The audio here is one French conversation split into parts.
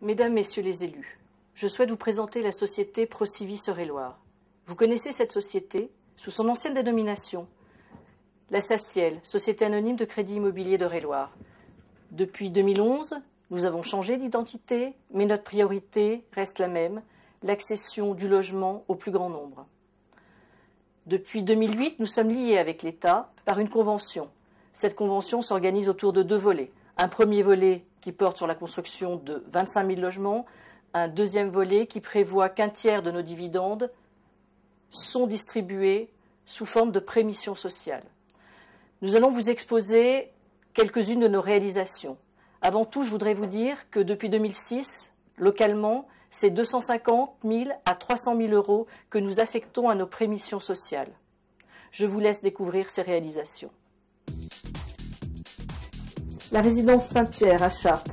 Mesdames, Messieurs les élus, je souhaite vous présenter la société Procivis Eure-et-Loir. Vous connaissez cette société sous son ancienne dénomination, la SACIEL, Société anonyme de crédit immobilier d'Eure-et-Loir. Depuis 2011, nous avons changé d'identité, mais notre priorité reste la même, l'accession du logement au plus grand nombre. Depuis 2008, nous sommes liés avec l'État par une convention. Cette convention s'organise autour de deux volets. Un premier volet qui porte sur la construction de 25 000 logements, un deuxième volet qui prévoit qu'un tiers de nos dividendes sont distribués sous forme de prémission sociale. Nous allons vous exposer quelques-unes de nos réalisations. Avant tout, je voudrais vous dire que depuis 2006, localement, c'est 250 000 à 300 000 euros que nous affectons à nos prémissions sociales. Je vous laisse découvrir ces réalisations. La résidence Saint-Pierre à Chartres.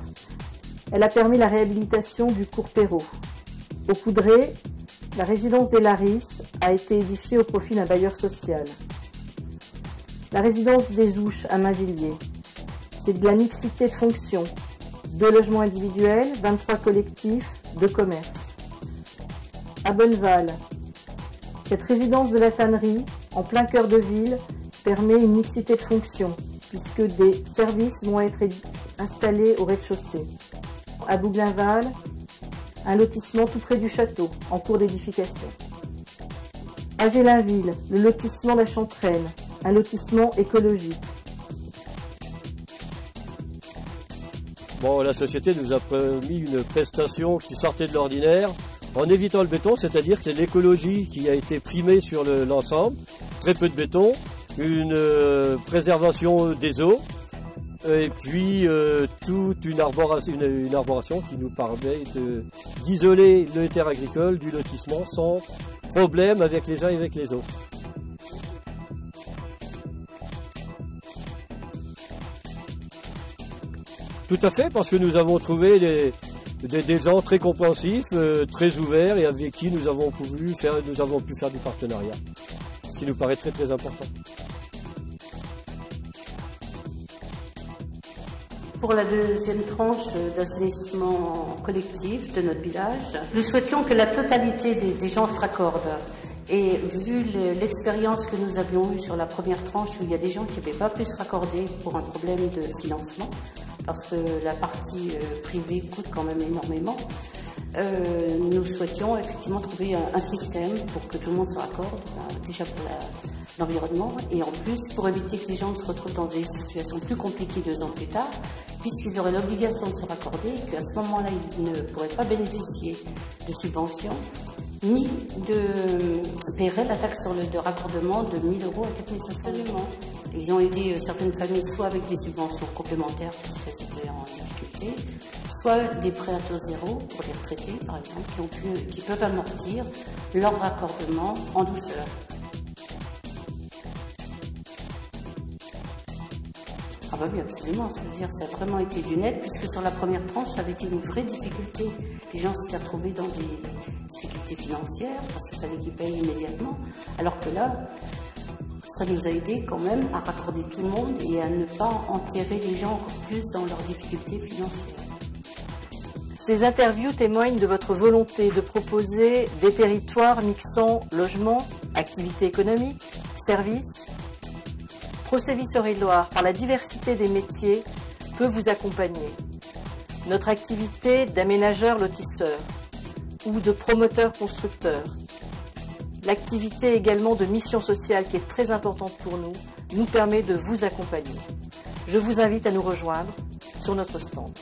Elle a permis la réhabilitation du cours Perrault. Au Coudray, la résidence des Larisses a été édifiée au profit d'un bailleur social. La résidence des Ouches à Mainvilliers. C'est de la mixité de fonctions. 2 logements individuels, 23 collectifs, 2 commerces. À Bonneval, cette résidence de la tannerie, en plein cœur de ville, permet une mixité de fonctions, puisque des services vont être installés au rez-de-chaussée. À Bougainval, un lotissement tout près du château, en cours d'édification. À Gélinville, le lotissement La Chantraine, un lotissement écologique. Bon, la société nous a promis une prestation qui sortait de l'ordinaire en évitant le béton, c'est-à-dire que c'est l'écologie qui a été primée sur l'ensemble, très peu de béton, une préservation des eaux, et puis toute une arboration qui nous permet d'isoler les terres agricoles du lotissement sans problème avec les uns et avec les autres. Tout à fait, parce que nous avons trouvé des gens très compréhensifs, très ouverts et avec qui nous avons pu faire du partenariat, ce qui nous paraît très très important. Pour la deuxième tranche d'assainissement collectif de notre village, nous souhaitions que la totalité des gens se raccordent. Et vu l'expérience que nous avions eue sur la première tranche, où il y a des gens qui n'avaient pas pu se raccorder pour un problème de financement, parce que la partie privée coûte quand même énormément, nous souhaitions effectivement trouver un système pour que tout le monde se raccorde, déjà pour l'environnement, et en plus pour éviter que les gens se retrouvent dans des situations plus compliquées 2 ans plus tard, puisqu'ils auraient l'obligation de se raccorder et qu'à ce moment-là, ils ne pourraient pas bénéficier de subventions, ni de paierait la taxe sur de raccordement de 1 000 euros à 4 500 €. Ils ont aidé certaines familles soit avec des subventions complémentaires puisqu'elles étaient en difficulté, soit des prêts à taux zéro pour les retraités par exemple qui peuvent amortir leur raccordement en douceur. Ah bah oui, absolument, je veux dire, ça a vraiment été du net, puisque sur la première tranche, ça avait été une vraie difficulté. Les gens s'étaient retrouvés dans des difficultés financières, parce qu'il fallait qu'ils payent immédiatement, alors que là, ça nous a aidé quand même à raccorder tout le monde et à ne pas enterrer les gens encore plus dans leurs difficultés financières. Ces interviews témoignent de votre volonté de proposer des territoires mixant logement, activité économique, services. Procivis Eure-et-Loir, par la diversité des métiers, peut vous accompagner. Notre activité d'aménageur-lotisseur ou de promoteur-constructeur, l'activité également de mission sociale qui est très importante pour nous, nous permet de vous accompagner. Je vous invite à nous rejoindre sur notre stand.